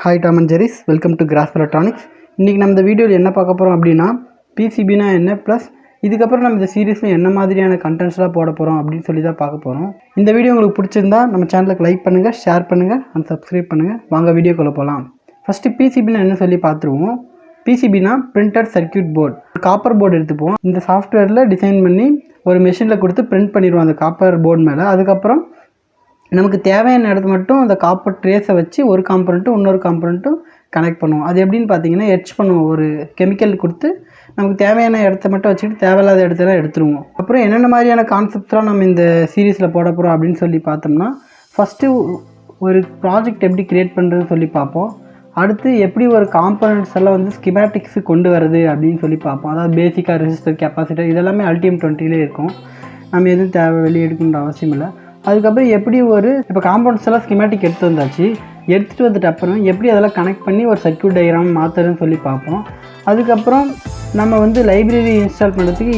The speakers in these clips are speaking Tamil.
Hi Tom and Jerry's, welcome to Graspelectronics. இன்னைக்கு நம்ம இந்த வீடியோல என்ன பார்க்க போறோம் அப்படினா PCB னா என்ன plus இதுக்கு அப்புறம் நம்ம இந்த சீரிஸ்ல என்ன மாதிரியான கண்டென்ட்ஸ்லாம் போட போறோம் அப்படினு சொல்லி தான் பார்க்க போறோம். இந்த வீடியோ உங்களுக்கு பிடிச்சிருந்தா நம்ம சேனலுக்கு லைக் பண்ணுங்க, ஷேர் பண்ணுங்க and subscribe பண்ணுங்க. வாங்க வீடியோக்குள்ள போலாம். ஃபர்ஸ்ட் PCB னா என்ன சொல்லி பார்த்துருவோம். PCB னா printed circuit board. Copper board எடுத்துப்போம். இந்த சாஃப்ட்வேர்ல டிசைன் பண்ணி ஒரு மெஷின்ல கொடுத்து பிரிண்ட் பண்ணிடுவோம் அந்த காப்பர் போர்டு மேல. அதுக்கு அப்புறம் நமக்கு தேவையான இடத்து மட்டும் அந்த காப்பர் ட்ரேஸை வச்சு ஒரு காம்பனண்ட்டும் இன்னொரு காம்பனண்ட்டும் கனெக்ட் பண்ணுவோம். அது எப்படின்னு பார்த்தீங்கன்னா எட்ச் பண்ணுவோம். ஒரு கெமிக்கல் கொடுத்து நமக்கு தேவையான இடத்த மட்டும் வச்சுட்டு தேவையில்லாத இடத்தெல்லாம் எடுத்துருவோம். அப்புறம் என்னென்ன மாதிரியான கான்செப்ட்ஸ்லாம் நம்ம இந்த சீரீஸில் போட போகிறோம் அப்படின்னு சொல்லி பார்த்தோம்னா ஃபஸ்ட்டு ஒரு ப்ராஜெக்ட் எப்படி க்ரியேட் பண்ணுறதுன்னு சொல்லி பார்ப்போம். அடுத்து எப்படி ஒரு காம்பனண்ட்ஸ் எல்லாம் வந்து ஸ்கிமேட்டிக்ஸு கொண்டு வரது அப்படின்னு சொல்லி பார்ப்போம். அதாவது பேசிக்காக ரெசிஸ்டர், கெப்பாசிட்டர் இதெல்லாமே Altium 20லே இருக்கும். நம்ம எதுவும் தேவை வெளியே எடுக்கணுன்ற அவசியம் இல்லை. அதுக்கப்புறம் எப்படி ஒரு இப்போ காம்பவுண்ட்ஸ் எல்லாம் ஸ்கிமேட்டிக் எடுத்துகிட்டு வந்துட்டு அப்புறம் எப்படி அதெல்லாம் கனெக்ட் பண்ணி ஒரு சர்க்யூட் டயக்ராம் மாற்றுறதுன்னு சொல்லி பார்ப்போம். அதுக்கப்புறம் நம்ம வந்து லைப்ரரி இன்ஸ்டால் பண்ணுறதுக்கு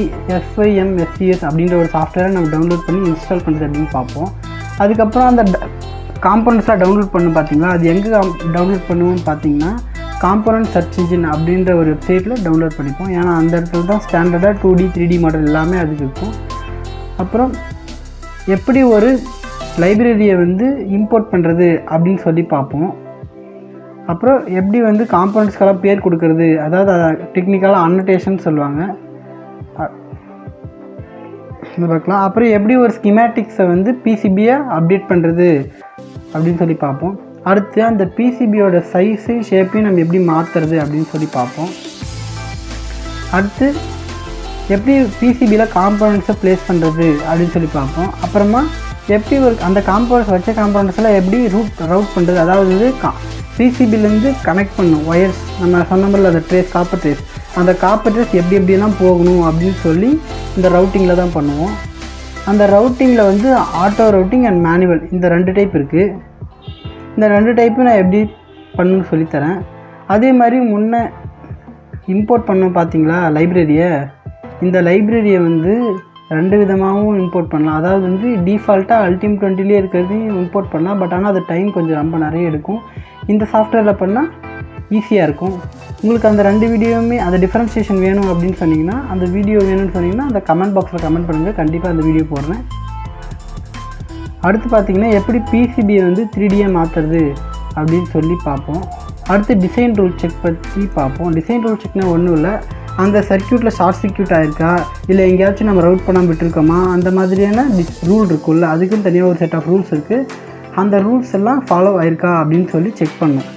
SYMSCS அப்படின்ற ஒரு சாஃப்ட்வேரை நம்ம டவுன்லோட் பண்ணி இன்ஸ்டால் பண்ணுறது அப்படின்னு பார்ப்போம். அதுக்கப்புறம் அந்த காம்பனண்ட்ஸ்லாம் டவுன்லோட் பண்ணு பார்த்தீங்களா, அது எங்கே டவுன்லோட் பண்ணுவோம்னு பார்த்தீங்கன்னா காம்பனண்ட் சர்ச் இன்ஜின் அப்படின்ற ஒரு வெப்சைட்டில் டவுன்லோட் பண்ணிப்போம். ஏன்னா அந்த இடத்துல தான் ஸ்டாண்டர்டாக 2D 3D மாடல் எல்லாமே அதுக்கு இருக்கும். அப்புறம் எப்படி ஒரு லைப்ரரியை வந்து இம்போர்ட் பண்ணுறது அப்படின்னு சொல்லி பார்ப்போம். அப்புறம் எப்படி வந்து காம்பனண்ட்ஸ்க்கெல்லாம் பேர் கொடுக்கறது, அதாவது டெக்னிக்கலாக அன்னோட்டேஷன் சொல்லுவாங்க பார்க்கலாம். அப்புறம் எப்படி ஒரு ஸ்கிமேட்டிக்ஸை வந்து PCBயை அப்டேட் பண்ணுறது அப்படின்னு சொல்லி பார்ப்போம். அடுத்து அந்த PCBயோட சைஸு ஷேப்பையும் நம்ம எப்படி மாற்றுறது அப்படின்னு சொல்லி பார்ப்போம். அடுத்து எப்படி PCBயில் காம்பனண்ட்ஸை ப்ளேஸ் பண்ணுறது அப்படின்னு சொல்லி பார்ப்போம். அப்புறமா எப்படி ஒரு அந்த காம்பனண்ட்ஸ் வச்ச காம்பனண்ட்ஸ்லாம் எப்படி ரவுட் பண்ணுறது, அதாவது PCBலேருந்து கனெக்ட் பண்ணும் ஒயர்ஸ் நம்ம சொன்ன மாதிரி அந்த ட்ரேஸ் காப்பர் ட்ரேஸ், அந்த காப்பர் ட்ரேஸ் எப்படியெல்லாம் போகணும் அப்படின்னு சொல்லி இந்த ரவுட்டிங்கில் தான் பண்ணுவோம். அந்த ரவுட்டிங்கில் வந்து ஆட்டோ ரவுட்டிங் அண்ட் மேனுவல் இந்த 2 டைப் இருக்குது. இந்த 2 டைப்பு நான் எப்படி பண்ணணும்னு சொல்லித்தரேன். அதே மாதிரி முன்னே இம்போர்ட் பண்ணோம் பார்த்தீங்களா லைப்ரரியை, இந்த லைப்ரரியை வந்து 2 விதமாகவும் இம்போர்ட் பண்ணலாம். அதாவது வந்து டிஃபால்ட்டாக Altium 20லே இருக்கிறதையும் இம்போர்ட் பண்ணலாம். பட் ஆனால் அது டைம் கொஞ்சம் ரொம்ப நிறைய எடுக்கும். இந்த சாஃப்ட்வேரில் பண்ணால் ஈஸியாக இருக்கும். உங்களுக்கு அந்த 2 வீடியோவுமே அந்த டிஃப்ரென்ஷியேஷன் வேணும் அப்படின்னு சொன்னிங்கன்னா, அந்த வீடியோ வேணும்னு சொன்னிங்கன்னா அந்த கமெண்ட் பாக்ஸில் கமெண்ட் பண்ணுங்கள், கண்டிப்பாக அந்த வீடியோ போடுறேன். அடுத்து பார்த்திங்கன்னா எப்படி PCBயை வந்து 3Dயாக மாற்றுறது அப்படின்னு சொல்லி பார்ப்போம். அடுத்து டிசைன் ரூல் செக் பற்றி பார்ப்போம். டிசைன் ரூல் செக்னால் ஒன்றும் இல்லை, அந்த சர்க்யூட்டில் ஷார்ட் சர்க்யூட் ஆகிருக்கா இல்லை எங்கேயாச்சும் நம்ம ரவுட் பண்ணாமல் விட்டுருக்கோமா அந்த மாதிரியான ரூல் இருக்குல்ல, அதுக்குன்னு தனியாக ஒரு செட் ஆஃப் ரூல்ஸ் இருக்குது. அந்த ரூல்ஸ் எல்லாம் ஃபாலோ ஆகிருக்கா அப்படின்னு சொல்லி செக் பண்ணணும்.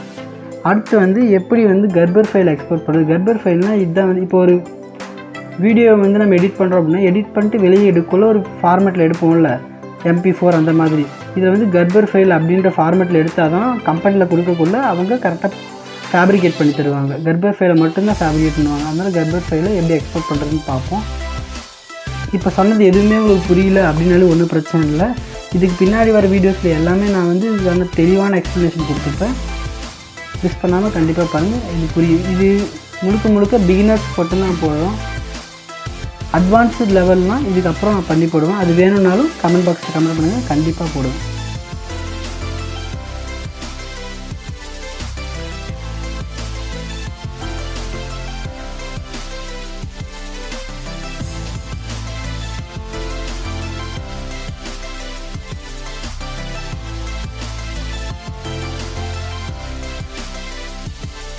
அடுத்து வந்து எப்படி வந்து கர்பர் ஃபைல் எக்ஸ்போர்ட் பண்ணுறது. கர்பர் ஃபைல்னால் இதுதான் வந்து இப்போ ஒரு வீடியோ வந்து நம்ம எடிட் பண்ணுறோம் அப்படின்னா எடிட் பண்ணிட்டு வெளியே எடுக்கக்குள்ள ஒரு ஃபார்மேட்டில் எடுப்போம்ல, MP4 அந்த மாதிரி. இதில் வந்து கர்பர் ஃபைல் அப்படின்ற ஃபார்மேட்டில் எடுத்தால் தான் கம்பெனியில் கொடுக்கக்குள்ள அவங்க கரெக்டாக ஃபேப்ரிகேட் பண்ணி தருவாங்க. கர்பர் ஃபைலை மட்டும்தான் ஃபேப்ரிகேட் பண்ணுவாங்க. அதனால் கர்பர் ஃபைலை எப்படி எக்ஸ்போர்ட் பண்ணுறதுன்னு பார்ப்போம். இப்போ சொன்னது எதுவுமே உங்களுக்கு புரியல அப்படின்னாலும் ஒன்றும் பிரச்சனை இல்லை. இதுக்கு பின்னாடி வர வீடியோஸில் எல்லாமே நான் வந்து இதுக்கான தெளிவான எக்ஸ்ப்ளனேஷன் கொடுத்துருப்பேன். மிஸ் பண்ணாமல் கண்டிப்பாக பாருங்கள், இது புரியும். இது முழுக்க பிகினர்ஸ் மட்டும்தான் போடுறோம். அட்வான்ஸ்டு லெவல்னால் இதுக்கப்புறம் நான் பண்ணி போடுவேன். அது வேணும்னாலும் கமெண்ட் பாக்ஸில் கமெண்ட் பண்ணுங்கள், கண்டிப்பாக போடுவேன்.